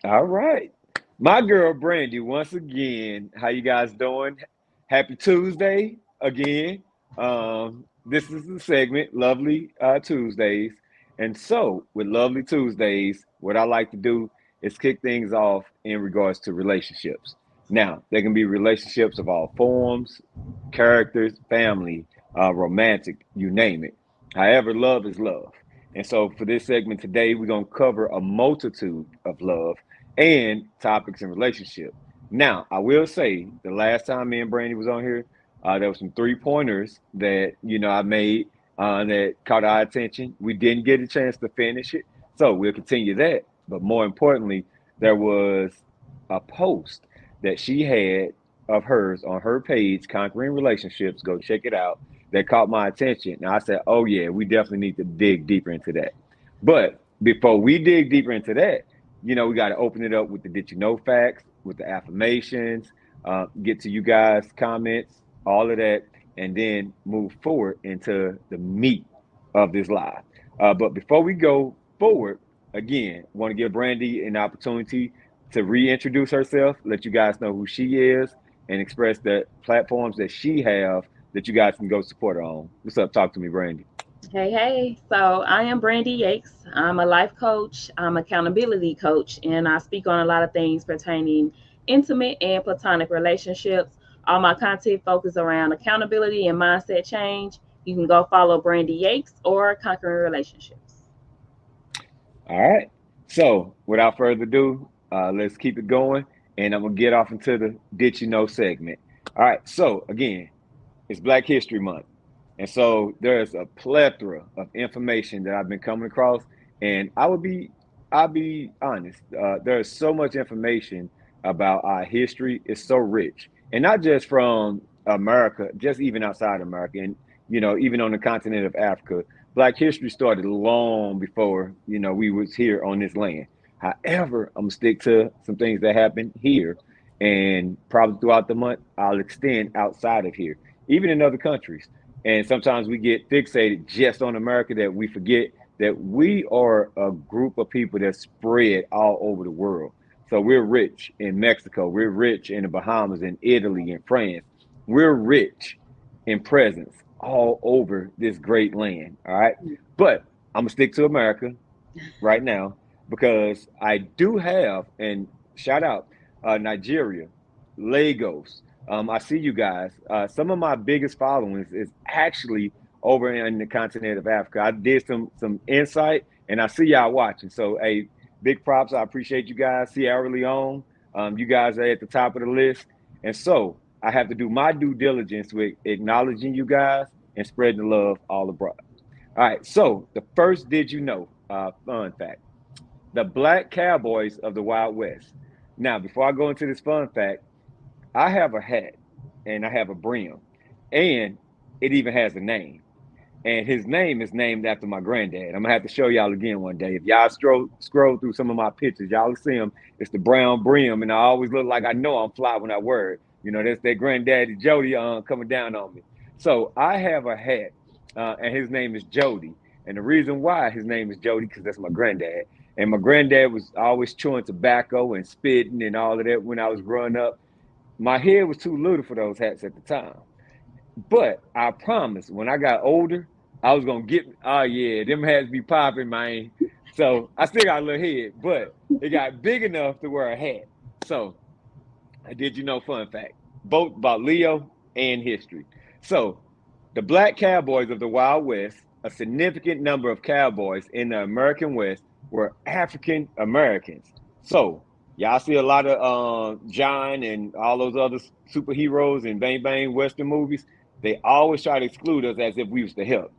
All right. My girl Brandy, once again, how you guys doing? Happy Tuesday again. This is the segment, Lovely Tuesdays. And so, with Lovely Tuesdays, what I like to do is kick things off in regards to relationships. Now, there can be relationships of all forms, characters, family, romantic, you name it. However, love is love. And so, for this segment today, we're going to cover a multitude of love and topics in relationship. Now, I will say the last time me and Brandy was on here, there was some 3 pointers that I made that caught our attention. We didn't get a chance to finish it, so we'll continue that. But more importantly, there was a post that she had of hers on her page, Conquering Relationships. Go check it out. That caught my attention. Now I said, "Oh yeah, we definitely need to dig deeper into that." But before we dig deeper into that, we got to open it up with the did you know facts, with the affirmations, get to you guys' comments, all of that, and then move forward into the meat of this live. But before we go forward, again, want to give Brandy an opportunity to reintroduce herself, let you guys know who she is, and express the platforms that she have that you guys can go support her on. What's up? Talk to me, Brandy. Hey, hey. So I am Brandy Yates. I'm a life coach, I'm accountability coach, and I speak on a lot of things pertaining intimate and platonic relationships. All my content focus around accountability and mindset change. You can go follow Brandy Yates or Conquering Relationships. All right. So without further ado, let's keep it going. And I'm going to get off into the Did You Know segment. All right. So again, it's Black History Month. And so there's a plethora of information that I've been coming across. And I'll be honest, there's so much information about our history. It's so rich. And not just from America, just even outside America. And, even on the continent of Africa, Black history started long before, we was here on this land. However, I'm gonna stick to some things that happened here, and probably throughout the month, I'll extend outside of here, even in other countries. And sometimes we get fixated just on America that we forget that we are a group of people that spread all over the world. So we're rich in Mexico, we're rich in the Bahamas, in Italy, in France. We're rich in presence all over this great land. All right. But I'm gonna stick to America right now because I do have, and shout out Nigeria, Lagos. I see you guys. Some of my biggest followings is actually over in the continent of Africa. I did some insight, and I see y'all watching. So, hey, big props. I appreciate you guys. Sierra Leone, you guys are at the top of the list, and so I have to do my due diligence with acknowledging you guys and spreading the love all abroad. All right. So the first, did you know? Fun fact: the Black Cowboys of the Wild West. Now, before I go into this fun fact, I have a hat and I have a brim, and it even has a name. And his name is named after my granddad. I'm gonna have to show y'all again one day. If y'all scroll through some of my pictures, y'all will see him. It's the brown brim, and I always look like I know I'm fly when I wear it. That's that granddaddy Jody coming down on me. So I have a hat, and his name is Jody. And the reason why his name is Jody because that's my granddad. And my granddad was always chewing tobacco and spitting and all of that when I was growing up. My head was too little for those hats at the time. But I promise when I got older, I was gonna get oh yeah, them hats be popping, man. So I still got a little head, but it got big enough to wear a hat. So I did fun fact, both about Leo and history. So the Black Cowboys of the Wild West, a significant number of cowboys in the American West were African Americans. So y'all see a lot of John and all those other superheroes and bang bang Western movies. They always try to exclude us as if we was the help.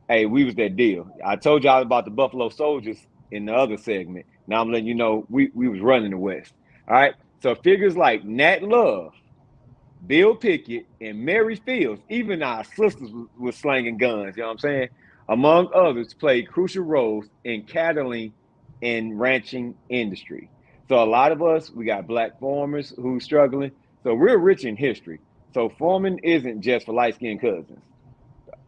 Hey, we was that deal. I told y'all about the Buffalo Soldiers in the other segment. Now I'm letting you know we was running the West. All right. So figures like Nat Love, Bill Pickett, and Mary Fields, even our sisters was slanging guns, you know what I'm saying? Among others, played crucial roles in cattling and ranching industry. So a lot of us, we got black farmers who's struggling. So we're rich in history. So farming isn't just for light-skinned cousins.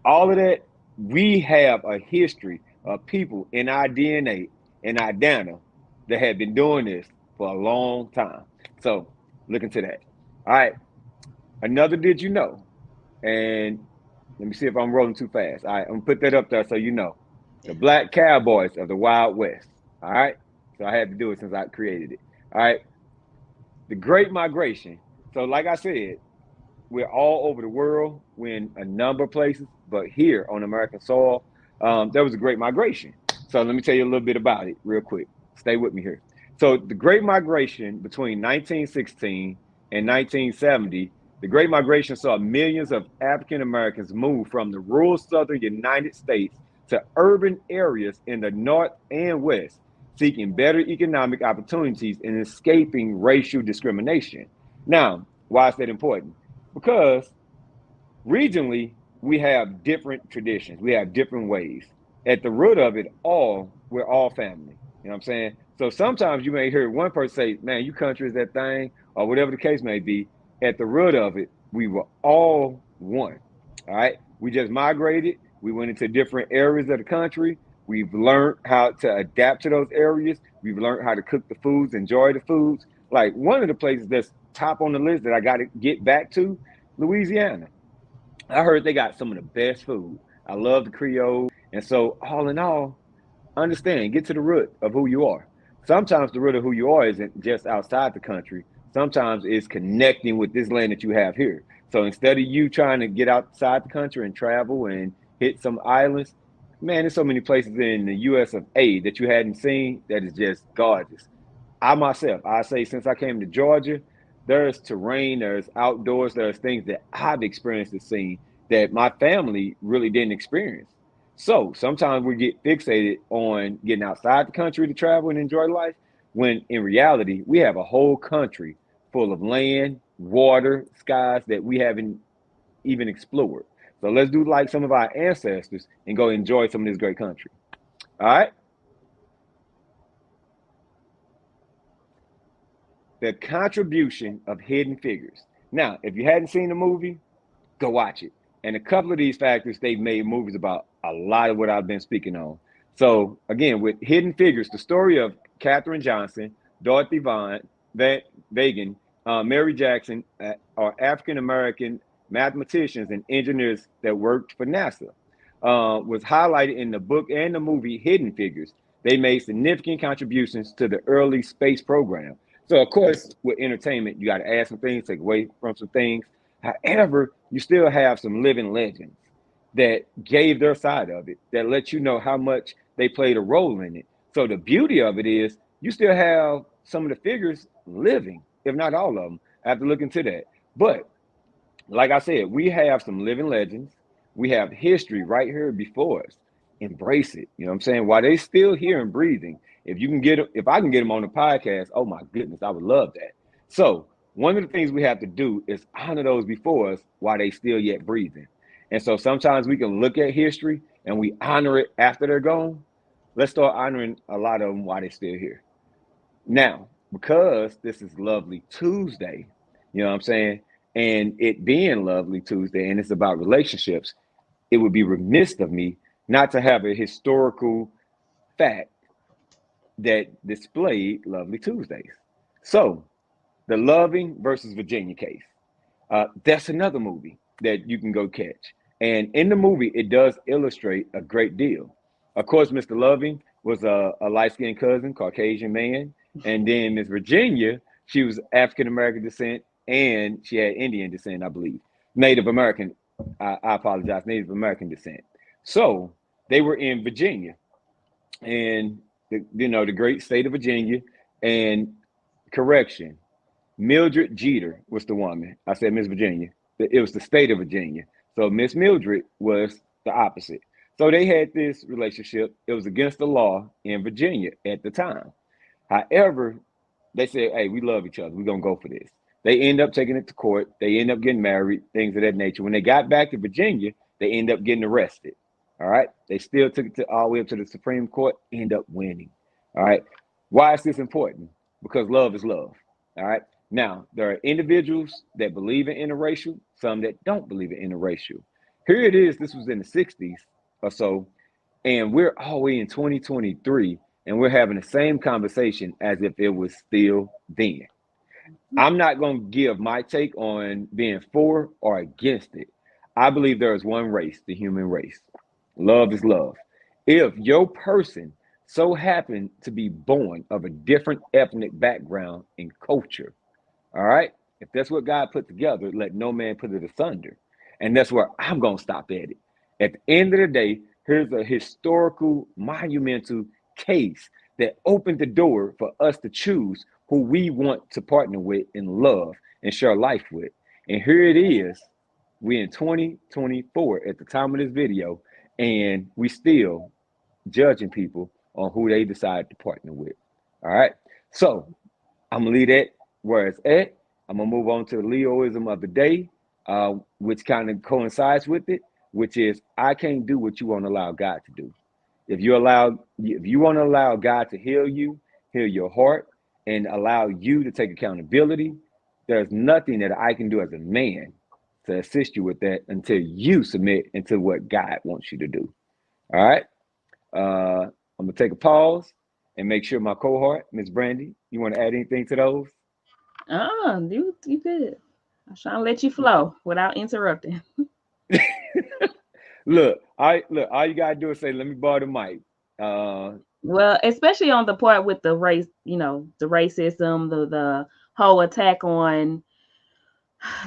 All of that, we have a history of people in our DNA and our data that have been doing this for a long time. So look into that. All right. Another did you know? And let me see if I'm rolling too fast. All right, I'm gonna put that up there so you know. The Black Cowboys of the Wild West. All right. So I had to do it since I created it. All right. The Great Migration. So, like I said, we're all over the world. We're in a number of places, but here on American soil, there was a great migration. So let me tell you a little bit about it real quick. Stay with me here. So the Great Migration between 1916 and 1970, the Great Migration saw millions of African Americans move from the rural southern United States to urban areas in the North and West, seeking better economic opportunities and escaping racial discrimination. Now, why is that important? Because regionally, we have different traditions, we have different ways. At the root of it all, we're all family. You know what I'm saying? So sometimes you may hear one person say, man, you country is that thing, or whatever the case may be. At the root of it, we were all one. All right. We just migrated. We went into different areas of the country. We've learned how to adapt to those areas. We've learned how to cook the foods, enjoy the foods. Like one of the places that's top on the list that I got to get back to, Louisiana. I heard they got some of the best food. I love the Creole. And so, all in all, understand, get to the root of who you are. Sometimes the root of who you are isn't just outside the country. Sometimes it's connecting with this land that you have here. So instead of you trying to get outside the country and travel and hit some islands, man, there's so many places in the US of A that you hadn't seen that is just gorgeous. I myself, I say since I came to Georgia, there's terrain, there's outdoors, there's things that I've experienced and seen that my family really didn't experience. So sometimes we get fixated on getting outside the country to travel and enjoy life, when in reality, we have a whole country full of land, water, skies that we haven't even explored. So let's do like some of our ancestors and go enjoy some of this great country. All right. The contribution of Hidden Figures. Now, if you hadn't seen the movie, go watch it. And a couple of these factors, they've made movies about a lot of what I've been speaking on. So again, with Hidden Figures, the story of Katherine Johnson, Dorothy Vaughan, Mary Jackson are African American mathematicians and engineers that worked for NASA. Was highlighted in the book and the movie Hidden Figures. They made significant contributions to the early space program. So, of course, with entertainment, you got to add some things, take away from some things. However, you still have some living legends that gave their side of it, that let you know how much they played a role in it. So the beauty of it is you still have some of the figures living, if not all of them. I have to look into that. But like I said, we have some living legends. We have history right here before us. Embrace it. You know what I'm saying? While they still here and breathing, if you can get them, if I can get them on the podcast, oh my goodness, I would love that. So one of the things we have to do is honor those before us while they still yet breathing. And so sometimes we can look at history and we honor it after they're gone. Let's start honoring a lot of them while they're still here. Now, because this is Lovely Tuesday, you know what I'm saying? And it being Lovely Tuesday and it's about relationships, it would be remiss of me not to have a historical fact that displayed Lovely Tuesdays. So, the Loving versus Virginia case. That's another movie that you can go catch. And in the movie, it does illustrate a great deal. Of course, Mr. Loving was a light skinned cousin, Caucasian man. And then Miss Virginia, she was African American descent and she had Indian descent, I believe. Native American, I apologize, Native American descent. So they were in Virginia and, the great state of Virginia. And correction, Mildred Jeter was the woman. I said Miss Virginia. It was the state of Virginia. So Miss Mildred was the opposite. So they had this relationship. It was against the law in Virginia at the time. However, they said, hey, we love each other. We're going to go for this. They end up taking it to court. They end up getting married, things of that nature. When they got back to Virginia, they end up getting arrested. All right. They still took it all the way up to the Supreme Court, end up winning. All right. Why is this important? Because love is love. All right. Now, there are individuals that believe in interracial, some that don't believe in interracial. Here it is. This was in the 60s or so, and we're all the way in 2023, and we're having the same conversation as if it was still then. I'm not going to give my take on being for or against it. I believe there is one race, the human race. Love is love. If your person so happened to be born of a different ethnic background and culture, all right, if that's what God put together, let no man put it asunder. And that's where I'm going to stop at it. At the end of the day, here's a historical, monumental case that opened the door for us to choose who we want to partner with and love and share life with. And here it is. We in 2024 at the time of this video, and we still judging people on who they decide to partner with. All right. So I'm gonna leave that where it's at. I'm gonna move on to the Leoism of the day, which kind of coincides with it, which is I can't do what you want to allow God to do. If you want to allow God to heal you, heal your heart, and allow you to take accountability, there's nothing that I can do as a man to assist you with that until you submit into what God wants you to do. All right. I'm gonna take a pause and make sure my cohort, Miss Brandy, you want to add anything to those? You good. I'm trying to let you flow without interrupting. Look. All you gotta do is say, "Let me borrow the mic." Well, especially on the part with the race, the racism, the whole attack on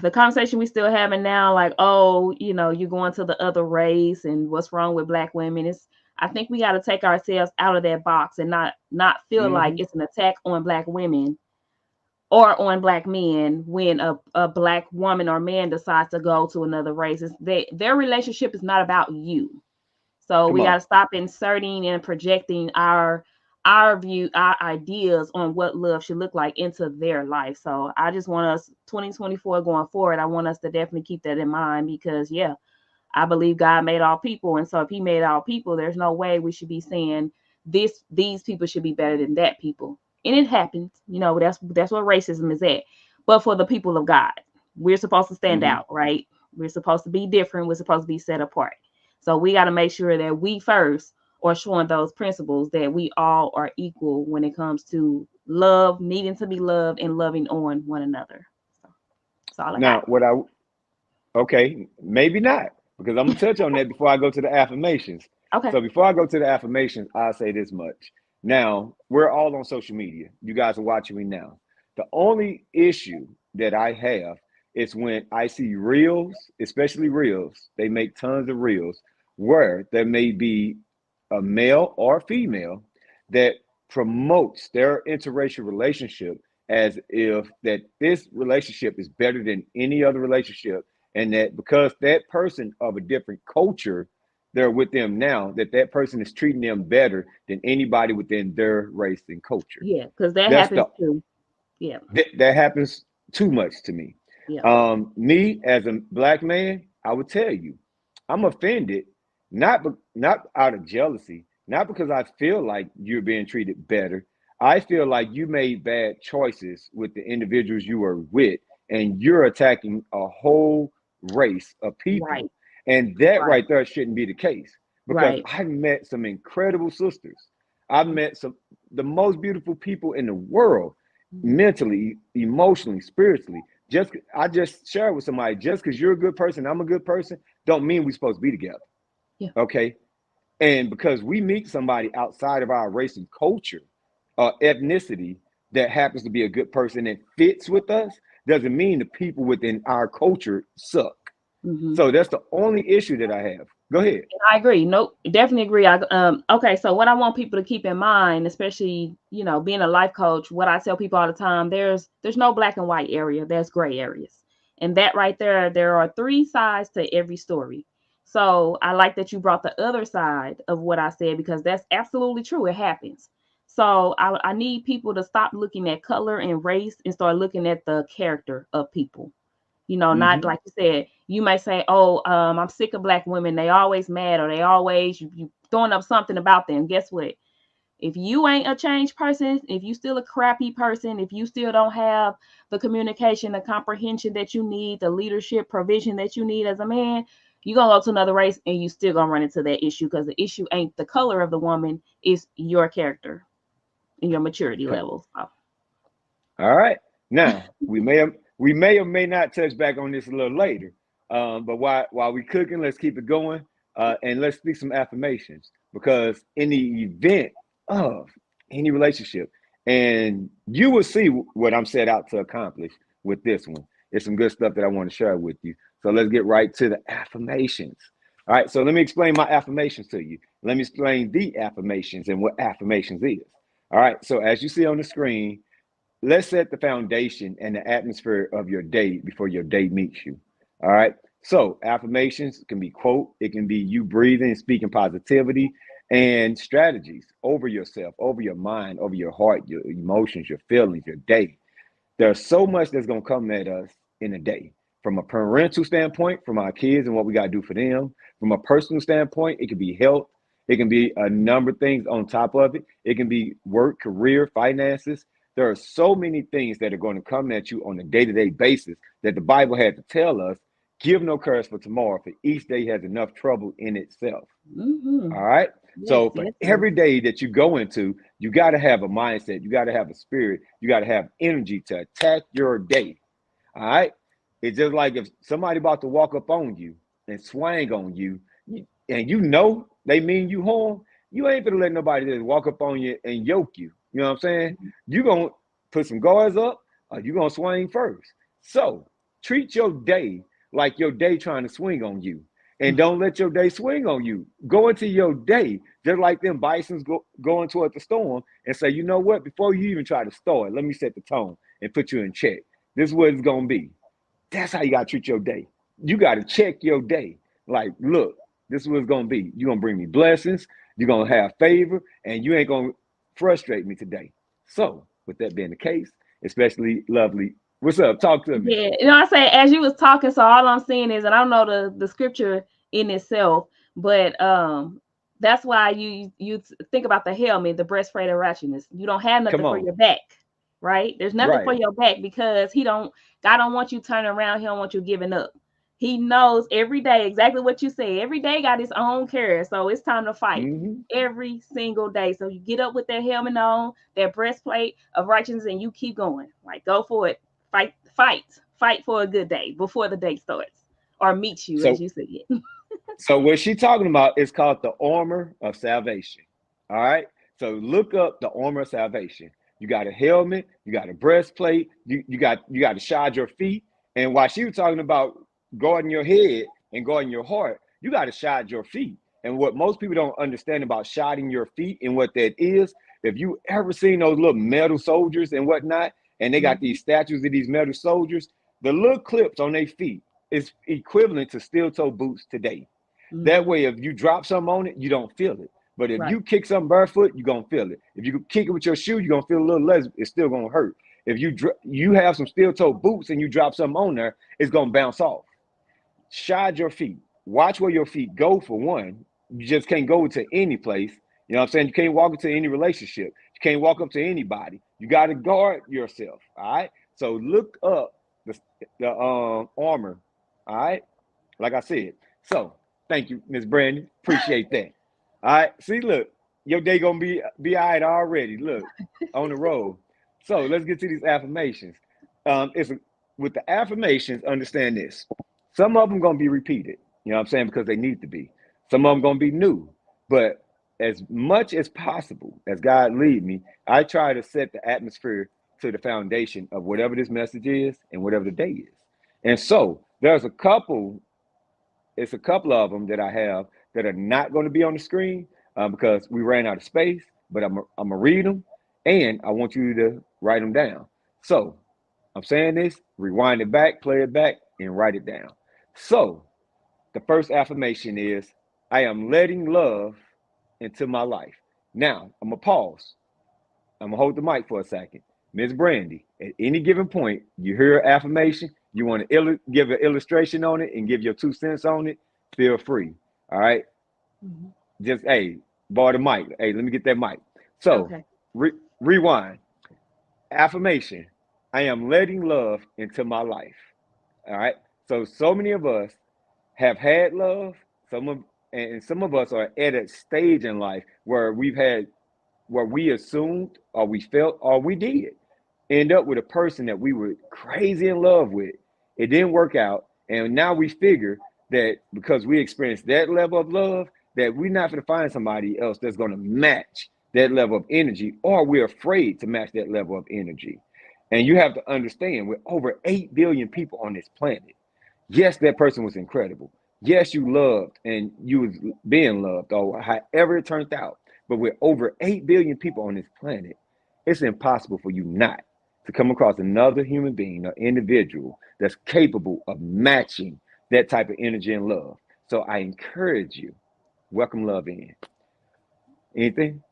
the conversation we still having now, like, oh, you're going to the other race and what's wrong with black women. I think we got to take ourselves out of that box and not feel like mhm. it's an attack on black women or on black men when a black woman or man decides to go to another race. Their relationship is not about you. So Come we got on. to stop inserting and projecting our view, our ideas on what love should look like into their life. So I just want us 2024 going forward. I want us to definitely keep that in mind because yeah, I believe God made all people. And so if he made all people, there's no way we should be saying these people should be better than that people. And it happens, that's what racism is at. But for the people of God, we're supposed to stand Hmm. out, right? We're supposed to be different. We're supposed to be set apart. So we got to make sure that we first are showing those principles that we all are equal when it comes to love, needing to be loved, and loving on one another. So that's all I got. Now, okay, maybe not, because I'm gonna touch on that before I go to the affirmations. Okay. So before I go to the affirmations, I'll say this much. Now, we're all on social media. You guys are watching me now. The only issue that I have is when I see reels, especially reels, they make tons of reels where there may be a male or female that promotes their interracial relationship as if that this relationship is better than any other relationship, and that because that person of a different culture, they're with them now, that person is treating them better than anybody within their race and culture. Yeah, because that That's happens the too. Yeah. that happens too much to me. Yeah. Me as a black man, I would tell you, I'm offended, not out of jealousy, not because I feel like you're being treated better. I feel like you made bad choices with the individuals you were with, and you're attacking a whole race of Right. people, and that Right. right there shouldn't be the case. Because Right. I've met some incredible sisters. I've met some the most beautiful people in the world, Mhm. mentally, emotionally, spiritually. Just I just shared with somebody, just because you're a good person, I'm a good person, don't mean we're supposed to be together. Yeah. Okay. And because we meet somebody outside of our race and culture, ethnicity, that happens to be a good person and fits with us, doesn't mean the people within our culture suck. Hmm. So that's the only issue that I have. Go ahead. I agree. Nope, definitely agree. Okay, so what I want people to keep in mind, especially being a life coach, what I tell people all the time, there's no black and white area. There's gray areas, and that right there are three sides to every story. So I like that you brought the other side of what I said because that's absolutely true. It happens. So I need people to stop looking at color and race and start looking at the character of people. Not Mm-hmm. like you said, you may say, oh, I'm sick of black women. They always mad or they always, you throwing up something about them. Guess what? If you ain't a changed person, if you still a crappy person, if you still don't have the communication, the comprehension that you need, the leadership provision that you need as a man, you're going to go to another race and you still going to run into that issue because the issue ain't the color of the woman, it's your character. in your maturity Co- level. So, All right. Now we may or may not touch back on this a little later. But while we cooking, let's keep it going. And let's speak some affirmations because in the event of any relationship, and you will see what I'm set out to accomplish with this one. It's some good stuff that I want to share with you. So let's get right to the affirmations. All right. So let me explain my affirmations to you. Let me explain the affirmations and what affirmations is. All right. So as you see on the screen, let's set the foundation and the atmosphere of your day before your day meets you. All right. So affirmations can be quote, it can be you breathing and speaking positivity and strategies over yourself, over your mind, over your heart, your emotions, your feelings, your day. There's so much that's going to come at us in a day from a parental standpoint, from our kids and what we got to do for them. From a personal standpoint, it can be health. It can be a number of things on top of it. It can be work, career, finances. There are so many things that are going to come at you on a day-to-day basis that the Bible had to tell us, give no courage for tomorrow, for each day has enough trouble in itself. mm-hmm. All right. Yes, So for yes, yes. every day that you go into, you got to have a mindset. You got to have a spirit. You got to have energy to attack your day. All right. It's just like if somebody about to walk up on you and swing on you, and you know they mean you harm, you ain't gonna let nobody just walk up on you and yoke you. You know what I'm saying? You gonna put some guards up, or you gonna swing first. So treat your day like your day trying to swing on you, and don't let your day swing on you. Go into your day just like them bisons going toward the storm and say, you know what? Before you even try to start, let me set the tone and put you in check. This is what it's gonna be. That's how you gotta treat your day. You gotta check your day. Like, look, this is what it's gonna be. You're gonna bring me blessings, you're gonna have favor, and you ain't gonna frustrate me today. So, with that being the case, especially lovely, what's up? Talk to me. Yeah, I say as you was talking, so all I'm seeing is, and I don't know the scripture in itself, but that's why you think about the helmet, the breastplate of righteousness. You don't have Come nothing for on. your back, right? There's nothing for Right. your back because God don't want you turning around. He don't want you giving up. He knows every day exactly what you say. Every day got his own care, so it's time to fight Mm-hmm. every single day. So you get up with that helmet on, that breastplate of righteousness, and you keep going. Like go for it. Fight for a good day before the day starts or meets you, as So you said. So what she talking about is called the armor of salvation. All right. So look up the armor of salvation. You got a helmet, you got a breastplate, you got to shod your feet. And while she was talking about guarding your head and guarding your heart, you got to shod your feet. And what most people don't understand about shodding your feet and what that is, if you ever seen those little metal soldiers and whatnot, and they got Mm-hmm. these statues of these metal soldiers, the little clips on their feet is equivalent to steel toe boots today. That Mm-hmm. way, if you drop something on it, you don't feel it. But if Right. you kick something barefoot, you're gonna feel it. If you kick it with your shoe, you're gonna feel a little less. It's still gonna hurt. If you have some steel toe boots and you drop something on there, it's gonna bounce off. Shod your feet. Watch where your feet go for one. You just can't go to any place. You know what I'm saying? You can't walk into any relationship. You can't walk up to anybody. You got to guard yourself. All right. So look up the armor. All right. Like I said. So thank you, Miss Brandon. Appreciate that. All right. See, look, your day gonna be all right already. Look, on the road. So let's get to these affirmations. It's with the affirmations. Understand this. Some of them gonna be repeated. You know what I'm saying because they need to be. Some of them gonna be new. But as much as possible, as God lead me, I try to set the atmosphere to the foundation of whatever this message is and whatever the day is. And so there's a couple it's a couple of them that I have that are not going to be on the screen because we ran out of space, but I'm going to read them and I want you to write them down. So I'm saying this, rewind it back, play it back, and write it down. So the first affirmation is I am letting love into my life. Now, I'm going to pause. I'm going to hold the mic for a second. Ms. Brandy, at any given point, you hear an affirmation, you want to give an illustration on it and give your 2 cents on it, feel free. All right. Mm-hmm. Just, hey, borrow the mic. Hey, let me get that mic. So, Okay. rewind. Affirmation I am letting love into my life. All right. So many of us have had love. Some of us are at a stage in life where we've had where we assumed or we felt or we did end up with a person that we were crazy in love with. It didn't work out. And now we figure that because we experienced that level of love, that we're not going to find somebody else that's going to match that level of energy, or we're afraid to match that level of energy. And you have to understand, with over 8 billion people on this planet, yes, that person was incredible. Yes, you loved and you was being loved, or however it turned out. But with over 8 billion people on this planet, it's impossible for you not to come across another human being or individual that's capable of matching that type of energy and love. So I encourage you, welcome love in. Anything?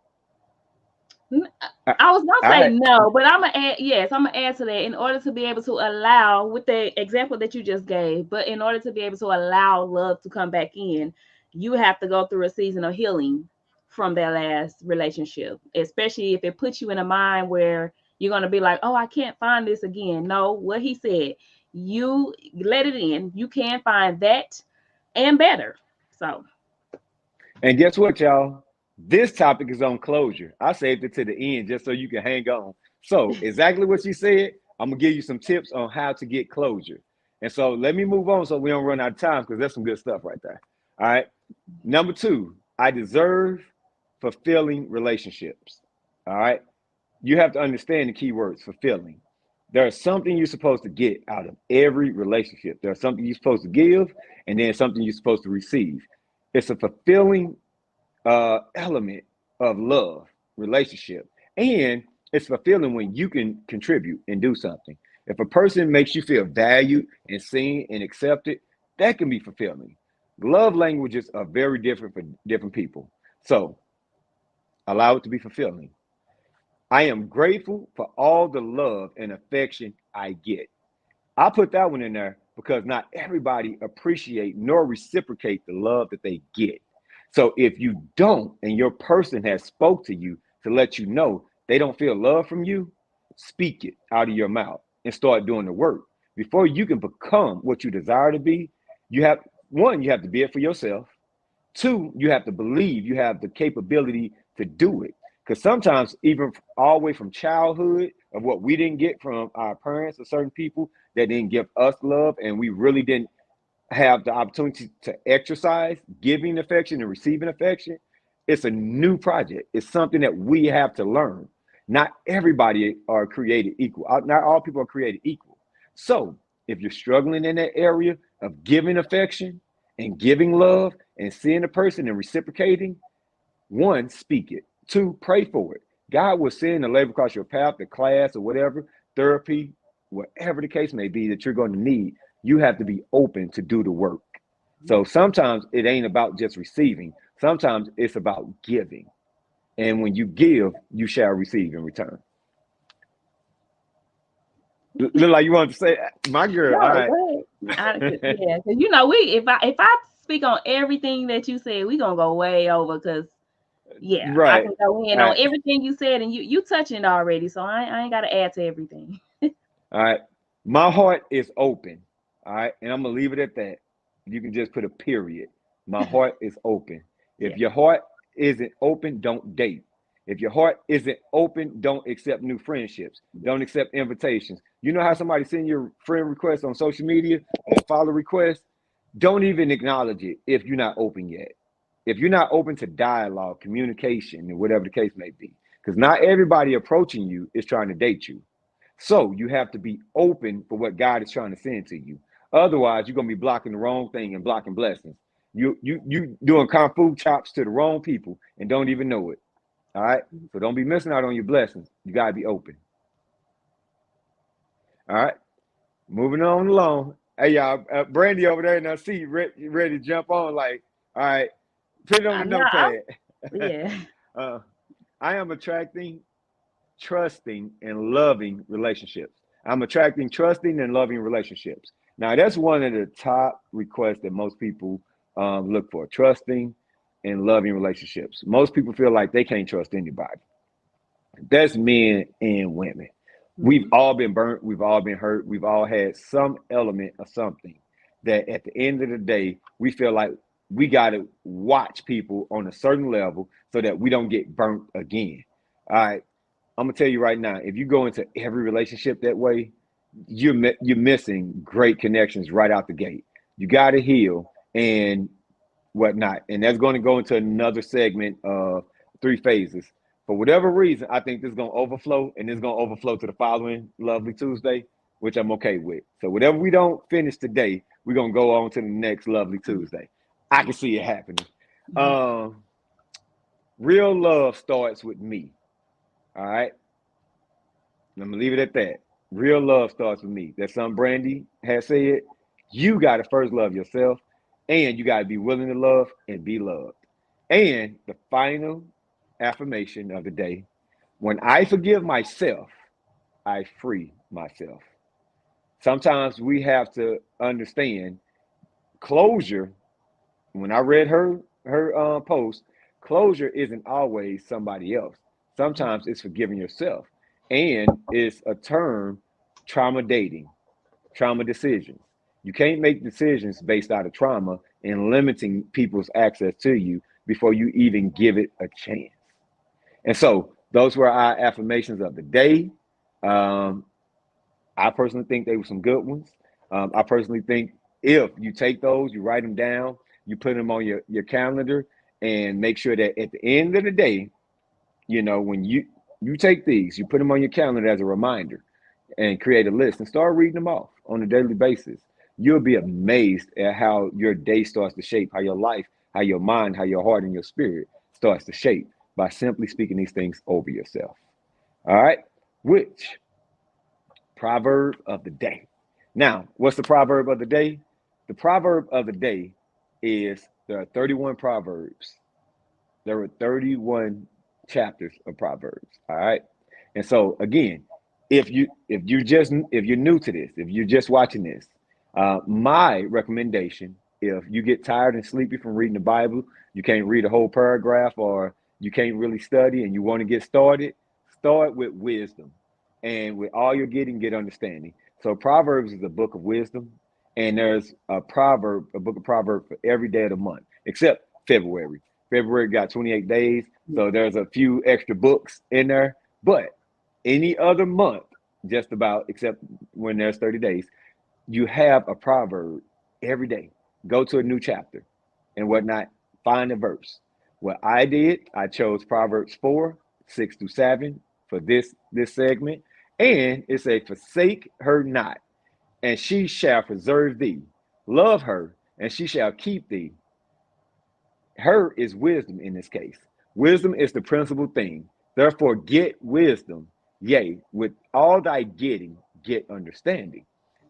I was gonna say I no, but I'm gonna add yes, I'm gonna add to that in order to be able to allow with the example that you just gave, but in order to be able to allow love to come back in, you have to go through a season of healing from that last relationship, especially if it puts you in a mind where you're gonna be like, oh, I can't find this again. No, what he said, you let it in, you can find that and better. So And guess what, y'all? This topic is on closure. I saved it to the end just so you can hang on. So, exactly what she said, I'm going to give you some tips on how to get closure. And so, let me move on so we don't run out of time because there's some good stuff right there. All right. Number two, I deserve fulfilling relationships. All right. You have to understand the key words fulfilling. There's something you're supposed to get out of every relationship. There's something you're supposed to give, and then something you're supposed to receive. It's a fulfilling element of love, relationship. And it's fulfilling when you can contribute and do something. If a person makes you feel valued and seen and accepted, that can be fulfilling. Love languages are very different for different people. So allow it to be fulfilling. I am grateful for all the love and affection I get. I put that one in there because not everybody appreciate nor reciprocate the love that they get. So if you don't, and your person has spoke to you to let you know they don't feel love from you, speak it out of your mouth and start doing the work. Before you can become what you desire to be, you have one, you have to be it for yourself. Two, you have to believe you have the capability to do it. Because sometimes, even all the way from childhood, of what we didn't get from our parents or certain people that didn't give us love, and we really didn't have the opportunity to exercise giving affection and receiving affection, it's a new project. It's something that we have to learn. Not everybody are created equal. Not all people are created equal. So if you're struggling in that area of giving affection and giving love and seeing a person and reciprocating, one, speak it. Two, pray for it. God will send a labor across your path, the class or whatever, therapy, whatever the case may be that you're going to need. You have to be open to do the work. So sometimes it ain't about just receiving. Sometimes it's about giving. And when you give, you shall receive in return. Look like you want to say, my girl. All no, right. go ahead. Yeah, because you know, we if I speak on everything that you said, we gonna go way over because yeah, I Right. can go in All on right. everything you said, and you touching it already, so I ain't got to add to everything. All right. My heart is open. All right. And I'm going to leave it at that. You can just put a period. My heart is open. If Yeah. your heart isn't open, don't date. If your heart isn't open, don't accept new friendships. Don't accept invitations. You know how somebody send your friend request on social media or follow request? Don't even acknowledge it if you're not open yet. If you're not open to dialogue, communication, and whatever the case may be, because not everybody approaching you is trying to date you. So you have to be open for what God is trying to send to you. Otherwise, you're gonna be blocking the wrong thing and blocking blessings. You doing kung fu chops to the wrong people and don't even know it. All right. So don't be missing out on your blessings. You gotta be open. All right. Moving on along. Hey y'all, Brandy over there in that seat, ready to jump on. Like, all right, put it on I the know. notepad. Yeah. uh, I am attracting trusting and loving relationships. I'm attracting trusting and loving relationships. Now, that's one of the top requests that most people look for, trusting and loving relationships. Most people feel like they can't trust anybody. That's men and women. We've Mhm. all been burnt. We've all been hurt. We've all had some element of something that at the end of the day, we feel like we got to watch people on a certain level so that we don't get burnt again. All right. I'm gonna tell you right now, if you go into every relationship that way, you're missing great connections right out the gate. You got to heal and whatnot, and that's going to go into another segment of three phases. For whatever reason, I think this is going to overflow, and it's going to overflow to the following Lovely Tuesday, which I'm okay with. So whatever we don't finish today, we're going to go on to the next Lovely Tuesday. I can see it happening. Um, Real love starts with me. All right. I'm gonna leave it at that. Real love starts with me. That's something Brandy has said. You gotta first love yourself, and you gotta be willing to love and be loved. And the final affirmation of the day: when I forgive myself, I free myself. Sometimes we have to understand closure. When I read her post, closure isn't always somebody else. Sometimes it's forgiving yourself, and it's a term, trauma dating, trauma decisions. You can't make decisions based out of trauma and limiting people's access to you before you even give it a chance. And so those were our affirmations of the day. Um, I personally think they were some good ones. I personally think if you take those, you write them down, you put them on your calendar, and make sure that at the end of the day, when you take these, you put them on your calendar as a reminder, and create a list and start reading them off on a daily basis. You'll be amazed at how your day starts to shape, how your life, how your mind, how your heart, and your spirit starts to shape by simply speaking these things over yourself. All right, which proverb of the day. Now, what's the proverb of the day? The proverb of the day is there are 31 proverbs. There are 31 chapters of proverbs. All right. And so again, if you're new to this, if you're just watching this, my recommendation, if you get tired and sleepy from reading the Bible, you can't read a whole paragraph, or you can't really study and you want to get started, start with wisdom. And with all you're getting, get understanding. So Proverbs is a book of wisdom, and there's a book of Proverbs for every day of the month, except February. February got 28 days, so there's a few extra books in there. But any other month, just about, except when there's 30 days, you have a proverb every day. Go to a new chapter and whatnot, find a verse. What I did, I chose Proverbs 4, 6 through 7 for this segment. And it says, forsake her not, and she shall preserve thee. Love her, and she shall keep thee. Her is wisdom in this case. Wisdom is the principal thing. Therefore, get wisdom. Yea, with all thy getting, get understanding.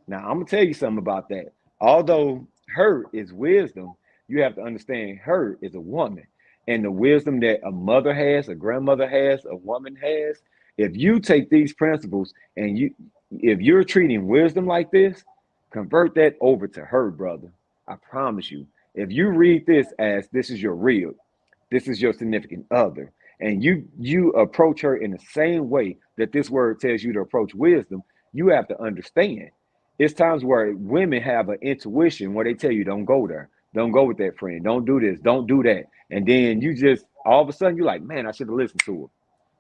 Now, I'm going to tell you something about that. Although her is wisdom, you have to understand her is a woman. And the wisdom that a mother has, a grandmother has, a woman has, if you take these principles and if you're treating wisdom like this, convert that over to her, brother. I promise you. If you read this as this is your real, this is your significant other, and you approach her in the same way that this word tells you to approach wisdom, you have to understand. It's times where women have an intuition where they tell you, don't go there, don't go with that friend, don't do this, don't do that. And then you just all of a sudden you're like, man, I should have listened to her.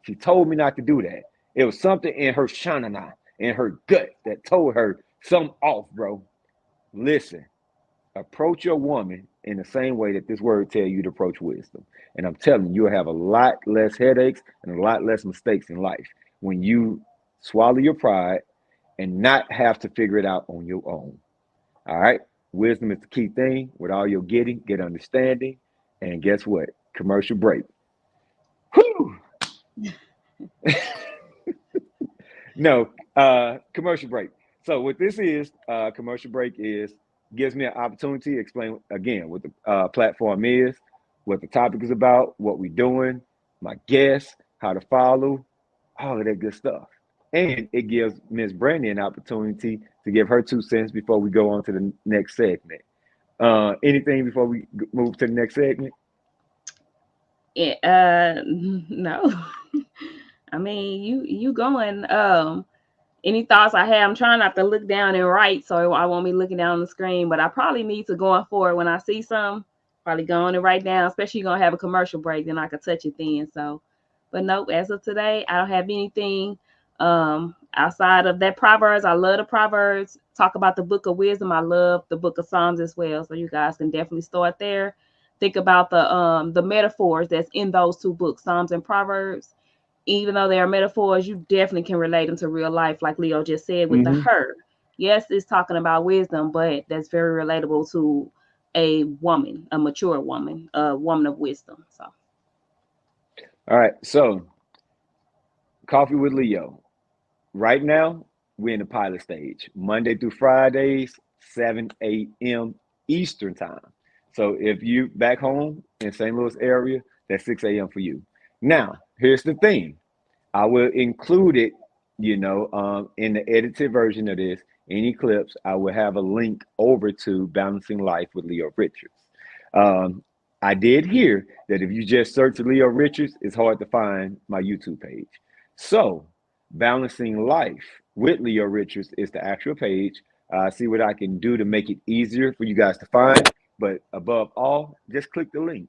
She told me not to do that. It was something in her shanana, in her gut, that told her something off, bro. Listen, approach your woman in the same way that this word tell you to approach wisdom. And I'm telling you, you'll have a lot less headaches and a lot less mistakes in life when you swallow your pride and not have to figure it out on your own. All right. Wisdom is the key thing. With all you're getting, get understanding. And guess what? Commercial break. Whew. No, commercial break. So what this is, commercial break is gives me an opportunity to explain again what the platform is, what the topic is about, what we're doing, my guests, how to follow, all of that good stuff. And it gives Miss Brandy an opportunity to give her 2 cents before we go on to the next segment. Anything before we move to the next segment? No. I mean, you going. Any thoughts I have? I'm trying not to look down and write, so I won't be looking down on the screen. But I probably need to going forward when I see some, probably go on and write down. Especially you're gonna have a commercial break, then I could touch it then. So But nope, as of today, I don't have anything outside of that Proverbs. I love the Proverbs. Talk about the book of wisdom. I love the book of Psalms as well. So you guys can definitely start there. Think about the metaphors that's in those two books, Psalms and Proverbs. Even though they are metaphors, you definitely can relate them to real life, like Leo just said with the Mm-hmm. her. Yes, it's talking about wisdom, but that's very relatable to a woman, a mature woman, a woman of wisdom. So All right. So, Coffee with Leo. Right now, we're in the pilot stage, Monday through Fridays, 7 a.m. Eastern time. So if you back home in St. Louis area, that's 6 a.m. for you. Now, here's the thing. I will include it, in the edited version of this, any clips, I will have a link over to Balancing Life with Leo Richards. Um, I did hear that if you just search Leo Richards, it's hard to find my YouTube page. So, Balancing Life with Leo Richards is the actual page. See what I can do to make it easier for you guys to find. But above all, just click the link.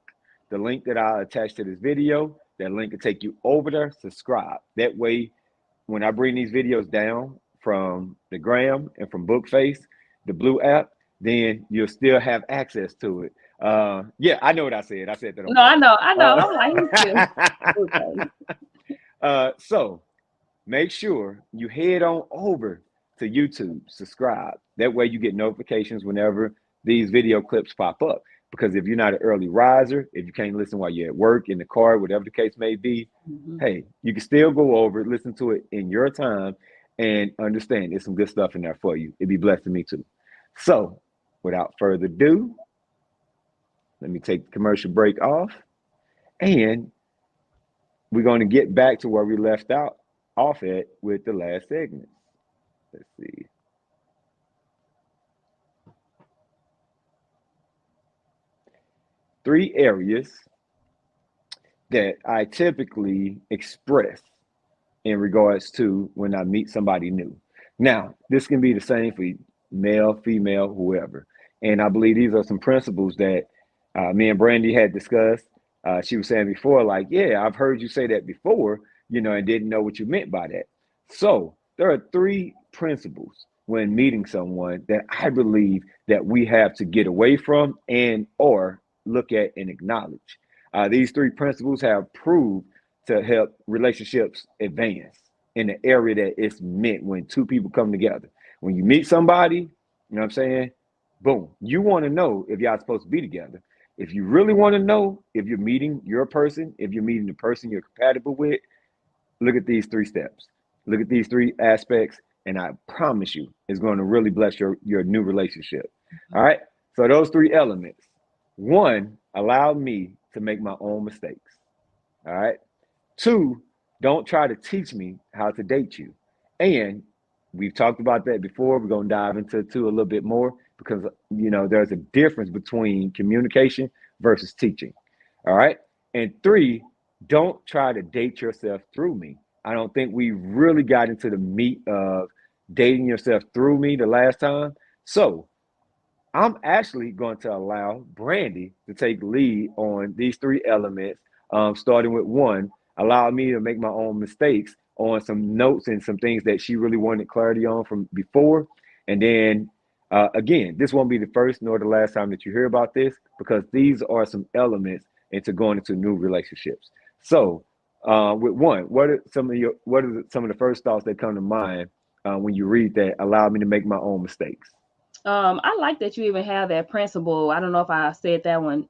The link that I attach to this video, that link will take you over there. Subscribe. That way, when I bring these videos down from the Gram and from Bookface, the blue app, then you'll still have access to it. Yeah, I know what I said. I said that on no, I purpose. know, I know. I'm like, he's still okay. So make sure you head on over to YouTube, subscribe. That way you get notifications whenever these video clips pop up. Because if you're not an early riser, if you can't listen while you're at work, in the car, whatever the case may be, Mhm. hey, you can still go over, listen to it in your time, and understand there's some good stuff in there for you. It'd be blessed to me too. So, without further ado, let me take the commercial break off, and we're going to get back to where we left out off at with the last segment. Let's see. Three areas that I typically express in regards to when I meet somebody new. Now, this can be the same for male, female, whoever. And I believe these are some principles that me and Brandy had discussed. She was saying before, like, yeah, I've heard you say that before, and didn't know what you meant by that. So there are three principles when meeting someone that I believe that we have to get away from and or look at and acknowledge. These three principles have proved to help relationships advance in the area that it's meant when two people come together. When you meet somebody, you know what I'm saying? Boom. You want to know if y'all supposed to be together. If you really want to know if you're meeting your person, if you're meeting the person you're compatible with, look at these three steps. Look at these three aspects, and I promise you, it's going to really bless your new relationship. All right. So those three elements. One, allow me to make my own mistakes. All right. Two, don't try to teach me how to date you. And we've talked about that before. We're going to dive into two a little bit more because, there's a difference between communication versus teaching. All right. And three, don't try to date yourself through me. I don't think we really got into the meat of dating yourself through me the last time. So I'm actually going to allow Brandy to take lead on these three elements, starting with one, allow me to make my own mistakes on some notes and some things that she really wanted clarity on from before. And then, again, this won't be the first nor the last time that you hear about this because these are some elements into going into new relationships. So, with one, what are some of the first thoughts that come to mind when you read that? Allow me to make my own mistakes. I like that you even have that principle. I don't know if I said that one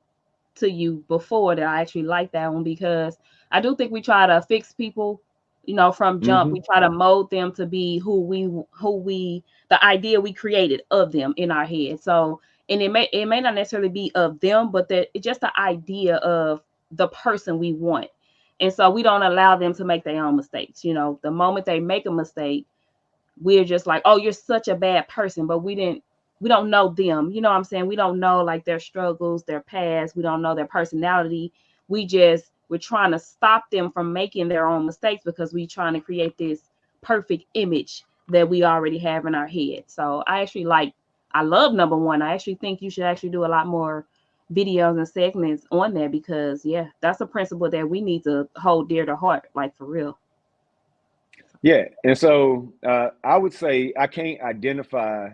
to you before that I actually like that one because I do think we try to fix people, from jump. Mm-hmm. We try to mold them to be who we the idea we created of them in our head. So and it may not necessarily be of them, but that it's just the idea of the person we want. And so we don't allow them to make their own mistakes. The moment they make a mistake, we're just like, oh, you're such a bad person, but we don't know them. You know what I'm saying? We don't know like their struggles, their past. We don't know their personality. We're trying to stop them from making their own mistakes because we're trying to create this perfect image that we already have in our head. So I love number one. I actually think you should actually do a lot more videos and segments on there because yeah, that's a principle that we need to hold dear to heart, like for real. Yeah. And so I would say I can't identify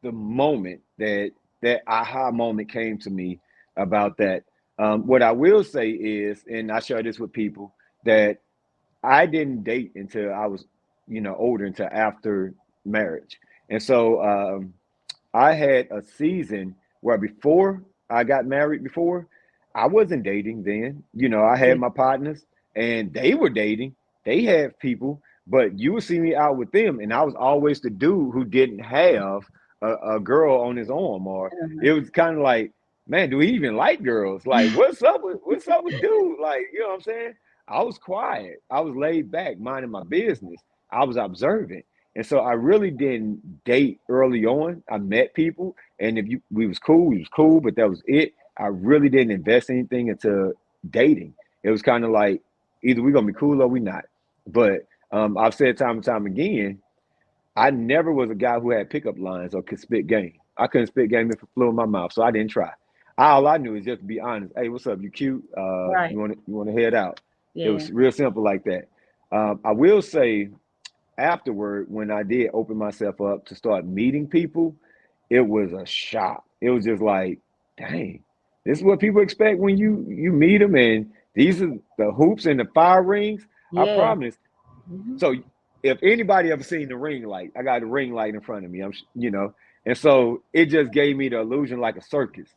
the moment that aha moment came to me about that. What I will say is, and I share this with people, that I didn't date until I was, older, until after marriage. And so I had a season where before I got married, before I wasn't dating then. I Yeah. had my partners and they were dating. They had people, but you would see me out with them, and I was always the dude who didn't have a girl on his arm, or Uh-huh. it was kind of like, man, do we even like girls? Like, what's up with dude? Like, you know what I'm saying? I was quiet. I was laid back, minding my business. I was observant. And so I really didn't date early on. I met people, and if we was cool, but that was it. I really didn't invest anything into dating. It was kind of like either we're gonna be cool or we not. But I've said time and time again, I never was a guy who had pickup lines or could spit game. I couldn't spit game if it flew in my mouth, so I didn't try. All I knew is just to be honest. Hey, what's up? You cute? Right. You want to head out? It Yeah. was real simple like that. I will say afterward, when I did open myself up to start meeting people, it was a shock. It was just like, dang, this is what people expect when you meet them, and these are the hoops and the fire rings. I Yeah. promise. Hmm. So if anybody ever seen the ring light, I got the ring light in front of me. And so it just gave me the illusion like a circus.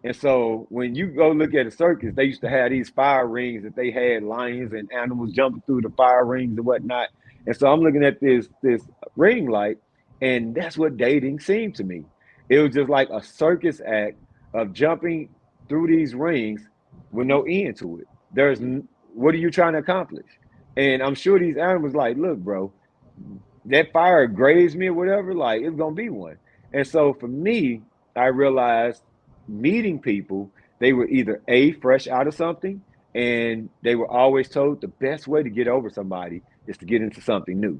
And so when you go look at a circus, they used to have these fire rings that they had lions and animals jumping through the fire rings and whatnot. And so I'm looking at this ring light, and that's what dating seemed to me. It was just like a circus act of jumping through these rings with no end to it. What are you trying to accomplish? And I'm sure these animals like, look, bro, that fire grazed me or whatever, like it's gonna be one. And so for me, I realized meeting people, they were either A, fresh out of something, and they were always told the best way to get over somebody is to get into something new.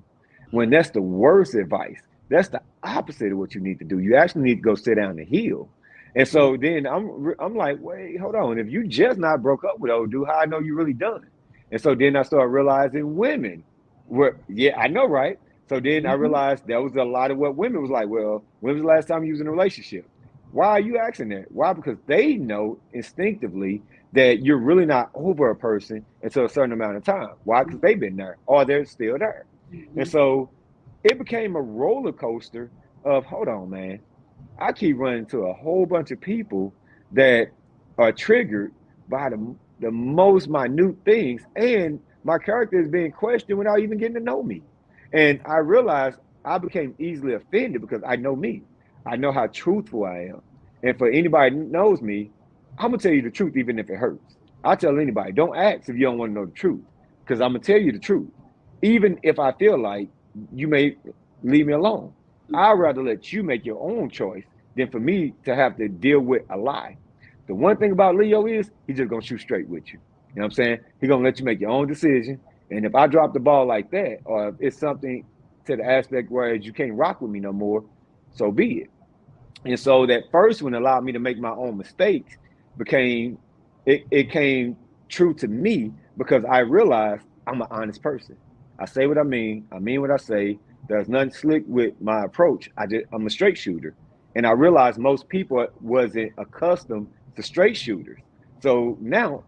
When that's the worst advice, that's the opposite of what you need to do. You actually need to go sit down and heal. And Yeah. so then I'm like, wait, hold on. If you just not broke up with old dude, how I know you really done? And so then I started realizing women were, yeah, I know, right? So then I Hmm. realized that was a lot of what women was like. Well, when was the last time you was in a relationship? Why are you asking that? Why? Because they know instinctively that you're really not over a person until a certain amount of time. Why? Because they've been there or they're still there. And Hmm. so it became a roller coaster of, hold on, man. I keep running into a whole bunch of people that are triggered by the most minute things, and my character is being questioned without even getting to know me. And I realized I became easily offended because I know me. I know how truthful I am. And for anybody who knows me, I'm gonna tell you the truth even if it hurts. I tell anybody, don't ask if you don't want to know the truth, because I'm gonna tell you the truth. Even if I feel like you may leave me alone. I'd rather let you make your own choice than for me to have to deal with a lie. The one thing about Leo is he's just gonna shoot straight with you. You know what I'm saying? He's gonna let you make your own decision. And if I drop the ball like that, or if it's something to the aspect where you can't rock with me no more, so be it. And so that first one allowed me to make my own mistakes, became it came true to me because I realized I'm an honest person. I say what I mean what I say. There's nothing slick with my approach. I'm a straight shooter. And I realized most people wasn't accustomed to straight shooters. So now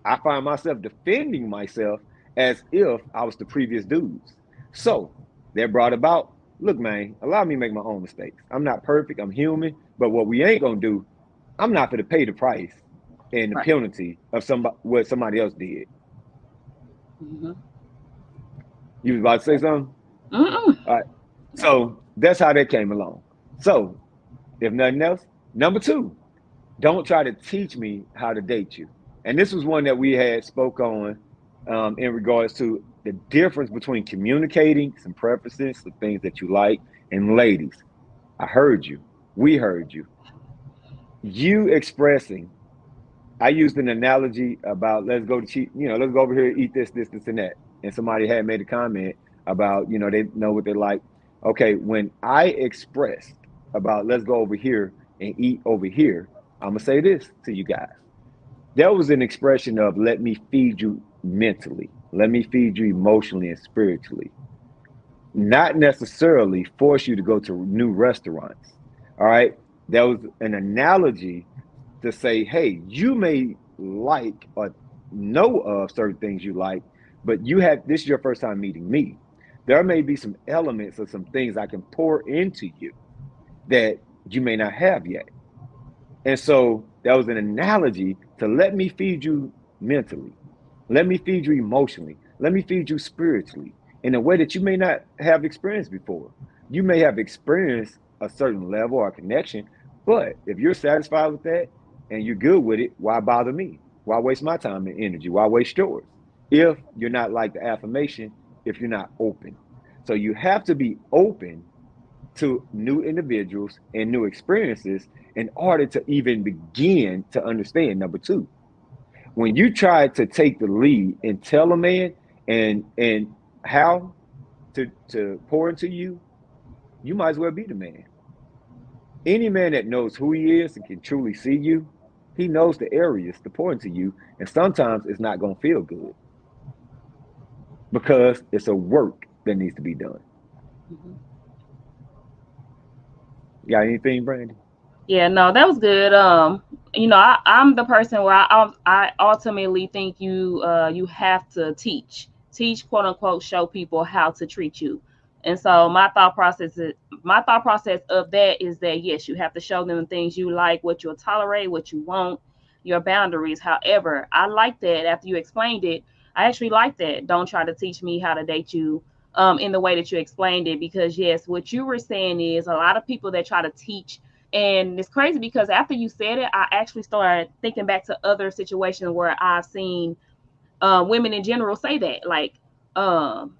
I find myself defending myself as if I was the previous dudes. So that brought about, look, man, allow me to make my own mistakes. I'm not perfect. I'm human. But what we ain't gonna do, I'm not gonna pay the price and the Right. penalty of what somebody else did. Hmm. You was about to say something? Mm-mm. All right. So that's how that came along. So if nothing else, number two, don't try to teach me how to date you. And this was one that we had spoke on in regards to the difference between communicating some preferences, some things that you like, and ladies. I heard you. We heard you. You expressing. I used an analogy about let's go to cheat, let's go over here, eat this, and that. And somebody had made a comment about, they know what they like. Okay, when I expressed about let's go over here and eat over here, I'm gonna say this to you guys. That was an expression of let me feed you mentally, let me feed you emotionally and spiritually, not necessarily force you to go to new restaurants. All right. That was an analogy to say, hey, you may like or know of certain things you like, but this is your first time meeting me. There may be some elements or some things I can pour into you that you may not have yet. And so that was an analogy to let me feed you mentally, let me feed you emotionally, let me feed you spiritually in a way that you may not have experienced before. You may have experienced a certain level or connection, but if you're satisfied with that and you're good with it, why bother me? Why waste my time and energy? Why waste yours? If you're not like the affirmation, if you're not open. So you have to be open to new individuals and new experiences in order to even begin to understand. Number two, when you try to take the lead and tell a man and how to pour into you, you might as well be the man. Any man that knows who he is and can truly see you, he knows the areas to pour into you, and sometimes it's not going to feel good because it's a work that needs to be done. Mhm. Got anything, Brandy? Yeah, no, that was good. I'm the person where I ultimately think you have to teach, quote unquote, show people how to treat you. And so my thought process of that is that yes, you have to show them the things you like, what you'll tolerate, what you won't, your boundaries. However, I like that after you explained it. I actually like that. Don't try to teach me how to date you in the way that you explained it, because yes, what you were saying is a lot of people that try to teach, and it's crazy because after you said it, I actually started thinking back to other situations where I've seen women in general say that, like, um,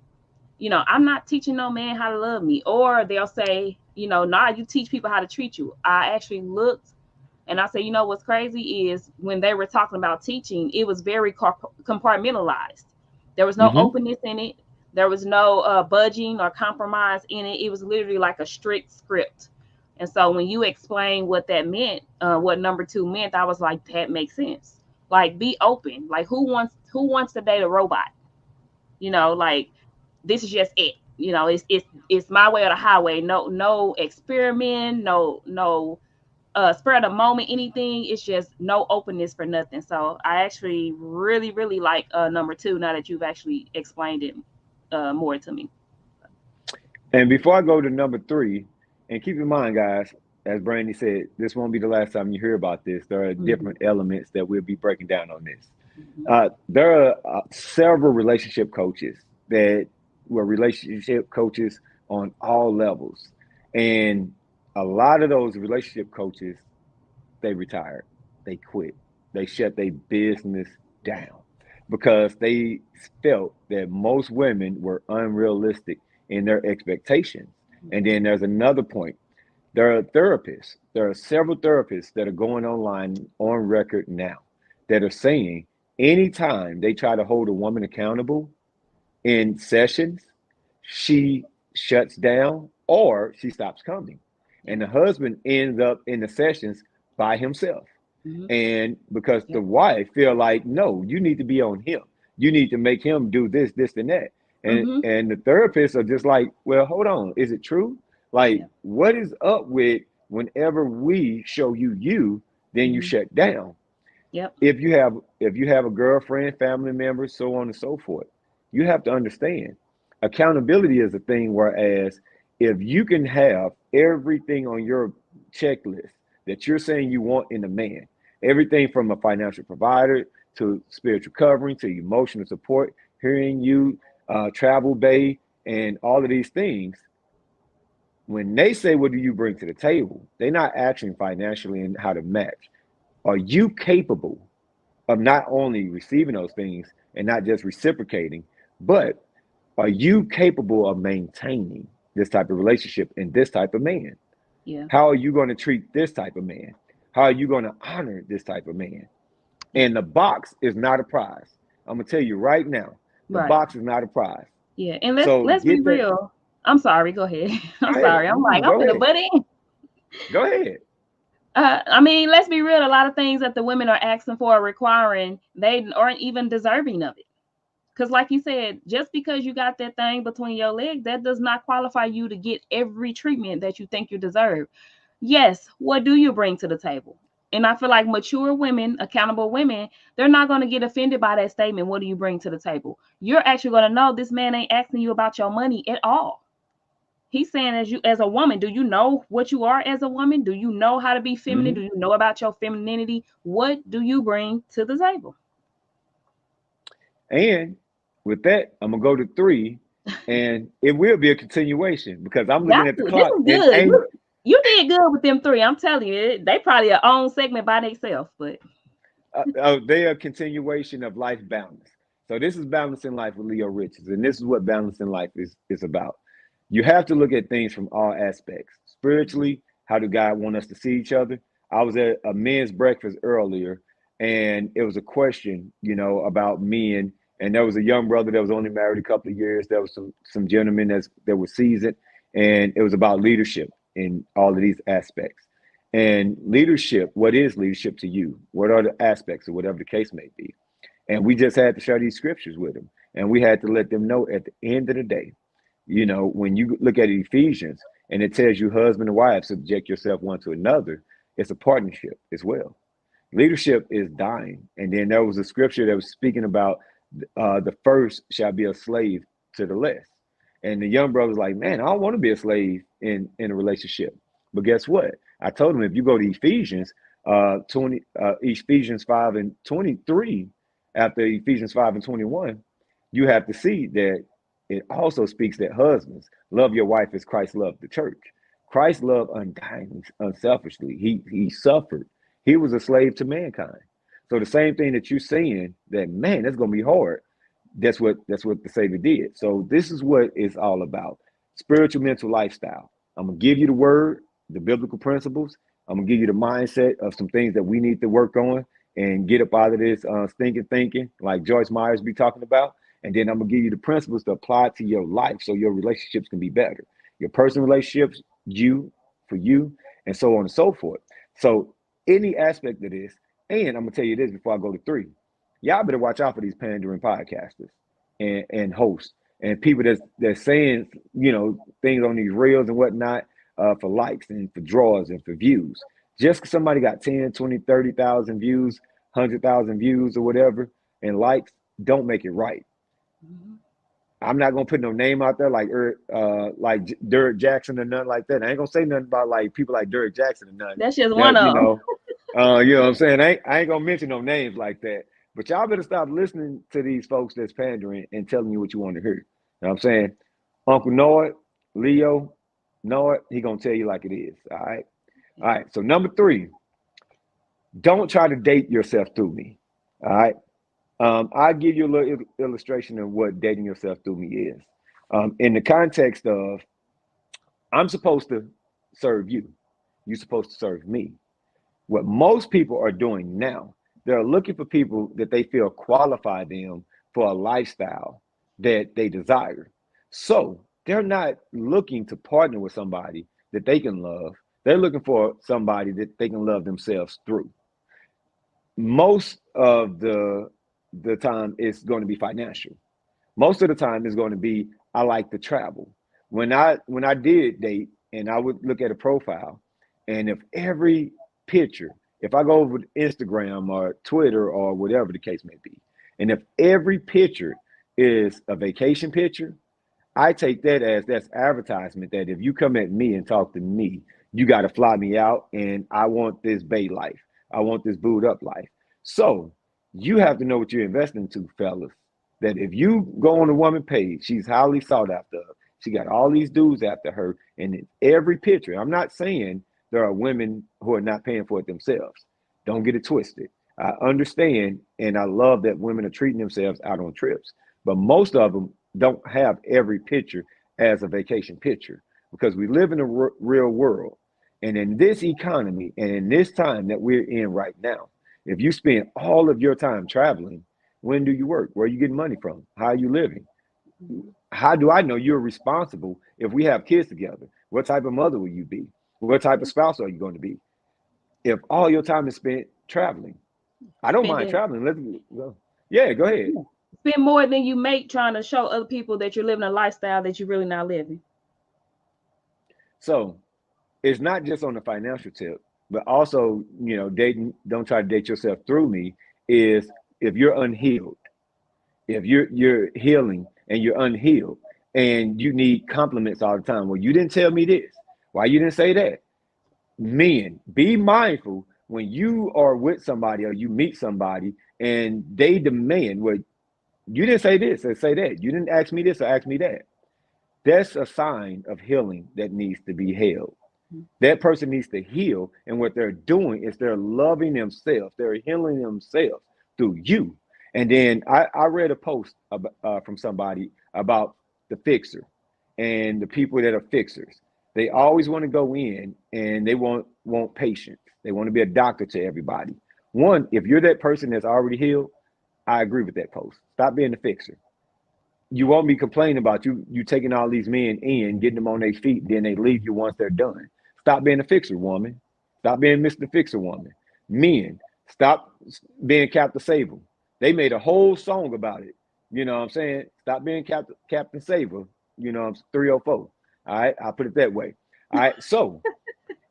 I'm not teaching no man how to love me, or they'll say, nah, you teach people how to treat you. I actually looked and I said, what's crazy is when they were talking about teaching, it was very compartmentalized. There was no Mm-hmm. openness in it. There was no budging or compromise in it. It was literally like a strict script. And so when you explained what that meant, what number two meant, I was like, that makes sense. Like, be open. Like, who wants to date a robot? Like, this is just it. It's my way or the highway. No experiment. No spur of the moment anything. It's just no openness for nothing. So I actually really really like number two, now that you've actually explained it more to me. And before I go to number three, and keep in mind, guys, as Brandy said, this won't be the last time you hear about this. There are Mm-hmm. different elements that we'll be breaking down on this. Mm-hmm. There are several relationship coaches that were relationship coaches on all levels. And a lot of those relationship coaches, they retired, they quit, they shut their business down because they felt that most women were unrealistic in their expectations. And then there's another point. There are therapists. There are several therapists that are going online on record now that are saying anytime they try to hold a woman accountable in sessions, she shuts down or she stops coming. Yep. And the husband ends up in the sessions by himself. Mm-hmm. And because the Yep. wife feel like, no, you need to be on him. You need to make him do this, and that. Mm-hmm. And the therapists are just like, well, hold on, is it true? Like, Yep. what is up with whenever we show you you, then you Mm-hmm. shut down? Yep. If you have a girlfriend, family member, so on and so forth, you have to understand accountability is a thing. Whereas if you can have everything on your checklist that you're saying you want in a man, everything from a financial provider to spiritual covering to emotional support, hearing you, travel bay, and all of these things, when they say what do you bring to the table, they're not asking financially and how to match. Are you capable of not only receiving those things and not just reciprocating, but are you capable of maintaining this type of relationship and this type of man? Yeah. How are you going to treat this type of man? How are you going to honor this type of man? Yeah. And the box is not a prize. I'm going to tell you right now, the Right. box is not a prize. Yeah. And let's So let's be get that. real. I'm sorry. Go ahead. I'm Go ahead. sorry. I'm like, I'm Go gonna ahead. butt in. Go ahead. I mean, let's be real. A lot of things that the women are asking for or requiring, they aren't even deserving of it. Because, like you said, just because you got that thing between your legs, that does not qualify you to get every treatment that you think you deserve. Yes, what do you bring to the table? And I feel like mature women, accountable women, they're not going to get offended by that statement. What do you bring to the table? You're actually going to know this man ain't asking you about your money at all. He's saying, as you, as a woman, do you know what you are as a woman? Do you know how to be feminine? Hmm. Do you know about your femininity? What do you bring to the table? And with that, I'm gonna go to three, and it will be a continuation because I'm looking Got at the to. This clock is and good. ain't You did good with them three. I'm telling you, they probably a own segment by themselves. But they are a continuation of life balance. So this is balancing life with Leo Richards, and this is what balancing life is about. You have to look at things from all aspects. Spiritually, how do God want us to see each other? I was at a men's breakfast earlier, and it was a question, about men. And there was a young brother that was only married a couple of years. There was some gentlemen that were seasoned, and it was about leadership in all of these aspects. And leadership, what is leadership to you? What are the aspects of whatever the case may be? And we just had to share these scriptures with them. And we had to let them know at the end of the day, when you look at Ephesians and it tells you husband and wife subject yourself one to another, it's a partnership as well. Leadership is dying. And then there was a scripture that was speaking about the first shall be a slave to the less. And the young brother's like, man, I don't want to be a slave in a relationship. But guess what? I told him if you go to Ephesians 5 and 23, after Ephesians 5 and 21, you have to see that it also speaks that husbands love your wife as Christ loved the church. Christ loved undyingly, unselfishly. He suffered. He was a slave to mankind. So the same thing that you're saying, that man, that's gonna be hard. That's what the Savior did. So this is what it's all about. Spiritual mental lifestyle. I'm gonna give you the word, the biblical principles. I'm gonna give you the mindset of some things that we need to work on and get up out of this stinking thinking, like Joyce Myers be talking about. And then I'm gonna give you the principles to apply to your life so your relationships can be better. Your personal relationships, you for you, and so on and so forth. So any aspect of this, and I'm gonna tell you this before I go to three. Y'all better watch out for these pandering podcasters and hosts and people that's saying, things on these reels and whatnot for likes and for draws and for views. Just because somebody got 10, 20, 30,000 views, 100,000 views or whatever and likes, don't make it right. mhm, I'm not gonna put no name out there like Derek Jackson or nothing like that. I ain't gonna say nothing about like people like Derek Jackson or nothing. that's just one That of them. you know what I'm saying. I ain't gonna mention no names like that. But y'all better stop listening to these folks that's pandering and telling you what you want to hear. You know what I'm saying? Uncle Noah, Leo, Noah, he gonna tell you like it is. All right. All right. So number three, don't try to date yourself through me. All right. I'll give you a little illustration of what dating yourself through me is. In the context of I'm supposed to serve you, you're supposed to serve me. What most people are doing now, they're looking for people that they feel qualify them for a lifestyle that they desire. So they're not looking to partner with somebody that they can love. They're looking for somebody that they can love themselves through. Most of the time it's going to be financial. Most of the time it's going to be I like to travel. When I did date and I would look at a profile, and if every picture, if I go over to Instagram or Twitter or whatever the case may be, and if every picture is a vacation picture, I take that as that's advertisement that if you come at me and talk to me, you got to fly me out, and I want this bay life. I want this booed up life. So you have to know what you're investing into, fellas. That if you go on a woman page, she's highly sought after. She got all these dudes after her, and in every picture. I'm not saying there are women who are not paying for it themselves. Don't get it twisted. I understand, and I love that women are treating themselves out on trips, but most of them don't have every picture as a vacation picture because we live in a real world. And in this economy and in this time that we're in right now, if you spend all of your time traveling, when do you work? Where are you getting money from? How are you living? Mhm. How do I know you're responsible if we have kids together? What type of mother will you be? What type of spouse are you going to be? if all your time is spent traveling? I don't mind Spending traveling. Let's go. Yeah, go ahead. spend more than you make trying to show other people that you're living a lifestyle that you're really not living. So it's not just on the financial tip, but also, dating, don't try to date yourself through me, is if you're unhealed, if you're healing and you're unhealed and you need compliments all the time. Well, you didn't tell me this. Why you didn't say that? Men, be mindful when you are with somebody or you meet somebody and they demand, well, you didn't say this or say that. You didn't ask me this or ask me that. That's a sign of healing that needs to be held. That person needs to heal. And what they're doing is they're loving themselves. They're healing themselves through you. And then I read a post from somebody about the fixer and the people that are fixers. They always want to go in and they want patience. They want to be a doctor to everybody. One, if you're that person that's already healed, I agree with that post. Stop being the fixer. You won't be complaining about you taking all these men in, getting them on their feet, then they leave you once they're done. Stop being a fixer woman. Stop being Mr. Fixer woman. Men, stop being Captain Saver. They made a whole song about it. You know what I'm saying? Stop being Captain Saver. 304. All right, I'll put it that way. All right, so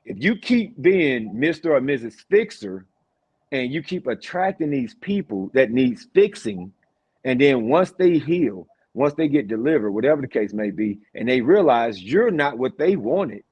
if you keep being Mr. or Mrs. Fixer and you keep attracting these people that needs fixing, and then once they heal, once they get delivered, whatever the case may be, and they realize you're not what they wanted,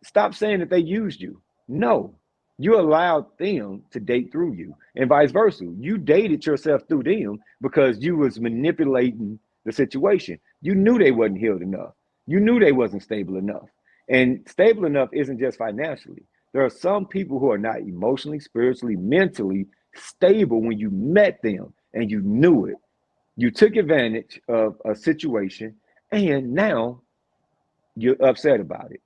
stop saying that they used you. No, you allowed them to date through you, and vice versa. You dated yourself through them because you was manipulating the situation. You knew they wasn't healed enough. You knew they wasn't stable enough. And stable enough isn't just financially. There are some people who are not emotionally, spiritually, mentally stable when you met them and you knew it. You took advantage of a situation and now you're upset about it.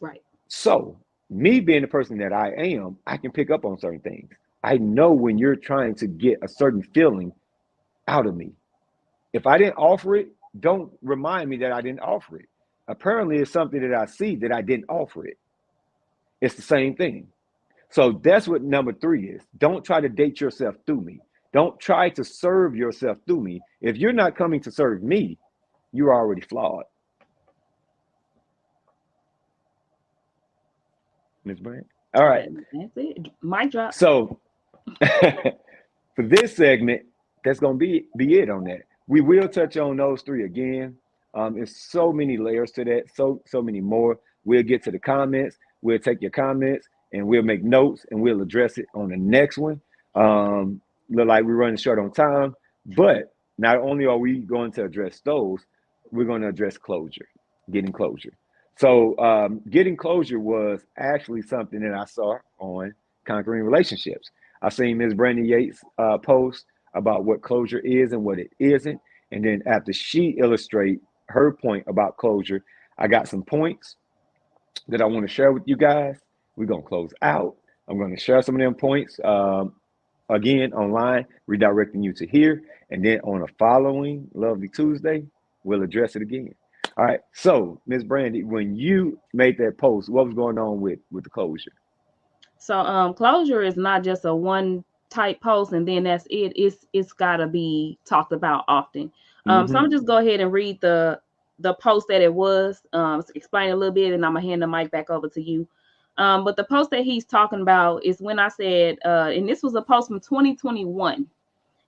Right. So, me being the person that I am, I can pick up on certain things. I know when you're trying to get a certain feeling out of me. If I didn't offer it, don't remind me that I didn't offer it. Apparently, it's something that I see that I didn't offer it. It's the same thing. So that's what number 3 is. Don't try to date yourself through me. Don't try to serve yourself through me. If you're not coming to serve me, you're already flawed. Ms. Brand? All right. That's it. Mic drop. So for this segment, that's going to be it on that. We will touch on those 3 again. There's so many layers to that, so many more. We'll get to the comments. We'll take your comments and we'll make notes and we'll address it on the next one. Look like we're running short on time, but not only are we going to address those, we're going to address closure, getting closure. So getting closure was actually something that I saw on Conquering Relationships. I seen Ms. Brandy Yates post about what closure is and what it isn't. And then after she illustrate her point about closure, I got some points that I want to share with you guys. We're going to close out. I'm going to share some of them points again online, redirecting you to here. And then on a following Lovely Tuesday, we'll address it again. All right. So, Ms. Brandy, when you made that post, what was going on with the closure? So closure is not just a one type post and then that's it. It's gotta be talked about often. So I'm Mm-hmm. gonna just go ahead and read the post that it was, explain a little bit, and I'm gonna hand the mic back over to you. But the post that he's talking about is when I said, and this was a post from 2021,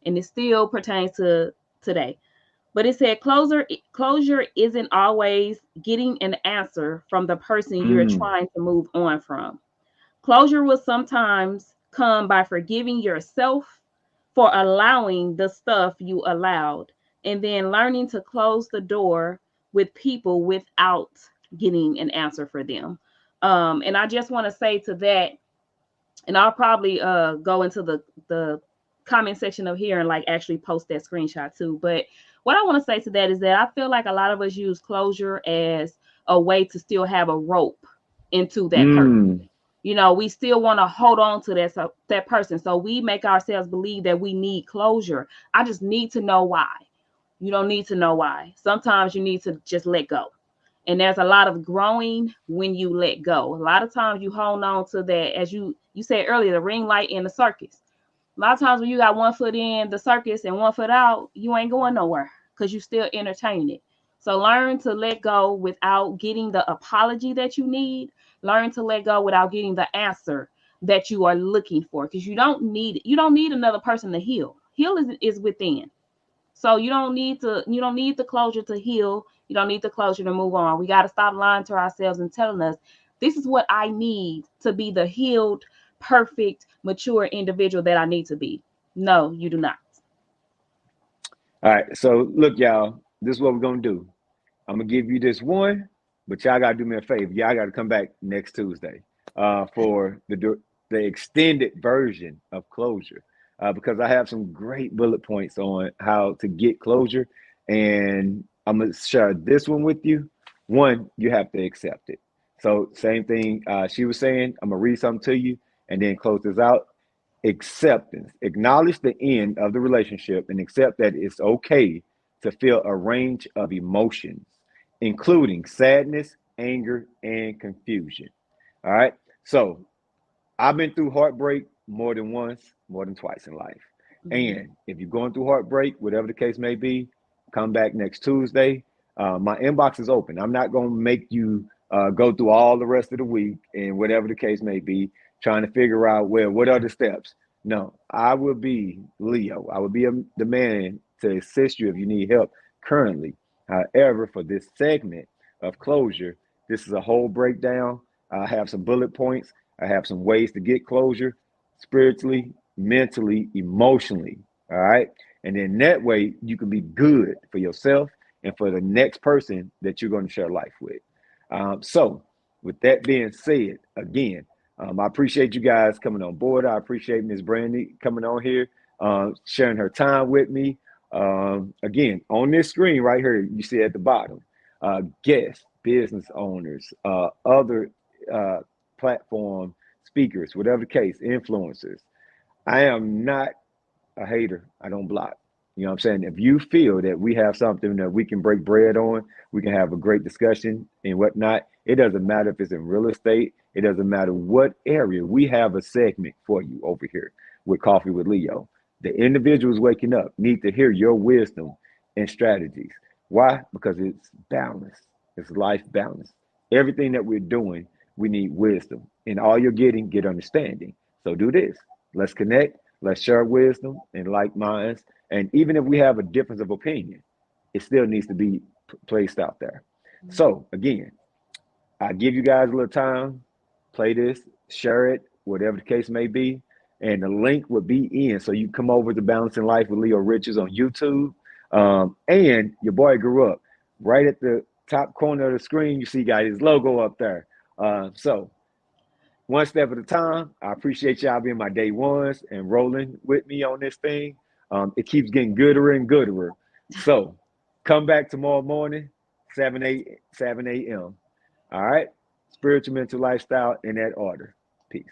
and it still pertains to today. But it said closure isn't always getting an answer from the person you're Mm. trying to move on from. Closure will sometimes come by forgiving yourself for allowing the stuff you allowed, and then learning to close the door with people without getting an answer for them. And I just want to say to that, and I'll probably go into the comment section of here and like actually post that screenshot too. But what I want to say to that is that I feel like a lot of us use closure as a way to still have a rope into that person. Mm. We still want to hold on to that person. So we make ourselves believe that we need closure. I just need to know why. You don't need to know why. Sometimes you need to just let go. And there's a lot of growing when you let go. A lot of times you hold on to that, as you said earlier, the ring light in the circus. A lot of times when you got one foot in the circus and one foot out, you ain't going nowhere because you still entertain it. So learn to let go without getting the apology that you need. Learn to let go without getting the answer that you are looking for, because you don't need another person to heal. Heal is within. So you don't need the closure to heal. You don't need the closure to move on. We got to stop lying to ourselves and telling us this is what I need to be the healed, perfect, mature individual that I need to be. No, you do not. All right. So look, y'all, this is what we're gonna do. I'm gonna give you this one, but y'all gotta do me a favor. Y'all gotta come back next Tuesday for the extended version of closure, because I have some great bullet points on how to get closure, and I'm gonna share this one with you. One, you have to accept it. So same thing she was saying. I'm gonna read something to you and then close this out. Acceptance. Acknowledge the end of the relationship and accept that it's okay to feel a range of emotions, including sadness, anger, and confusion. All right. So I've been through heartbreak more than once, more than twice in life. Mhm. And if you're going through heartbreak, whatever the case may be, come back next Tuesday. My inbox is open. I'm not going to make you go through all the rest of the week and whatever the case may be, trying to figure out, well, what are the steps? No, I will be Leo. I will be the man to assist you if you need help currently. However, for this segment of closure, this is a whole breakdown. I have some bullet points. I have some ways to get closure spiritually, mentally, emotionally. All right. And then that way you can be good for yourself and for the next person that you're going to share life with. So, with that being said, again, I appreciate you guys coming on board. I appreciate Miss Brandy coming on here, sharing her time with me. Again, on this screen right here, you see at the bottom, guests, business owners, other platform speakers, whatever the case, influencers. I am not a hater. I don't block. You know what I'm saying? If you feel that we have something that we can break bread on, we can have a great discussion and whatnot. It doesn't matter if it's in real estate. It doesn't matter what area. We have a segment for you over here with Coffee with Leo. The individuals waking up need to hear your wisdom and strategies. Why? Because it's balance. It's life balance. Everything that we're doing, we need wisdom. And all you're getting, get understanding. So do this. Let's connect. Let's share wisdom and like minds. And even if we have a difference of opinion, it still needs to be placed out there. So again, I give you guys a little time, play this, share it, whatever the case may be. And the link will be in. So you come over to Balancing Life with Leo Richards on YouTube. And your boy grew up right at the top corner of the screen. You see, got his logo up there. So one step at a time. I appreciate y'all being my day ones and rolling with me on this thing. It keeps getting gooder and gooder. So come back tomorrow morning, 7 a.m. All right. Spiritual mental lifestyle in that order. Peace.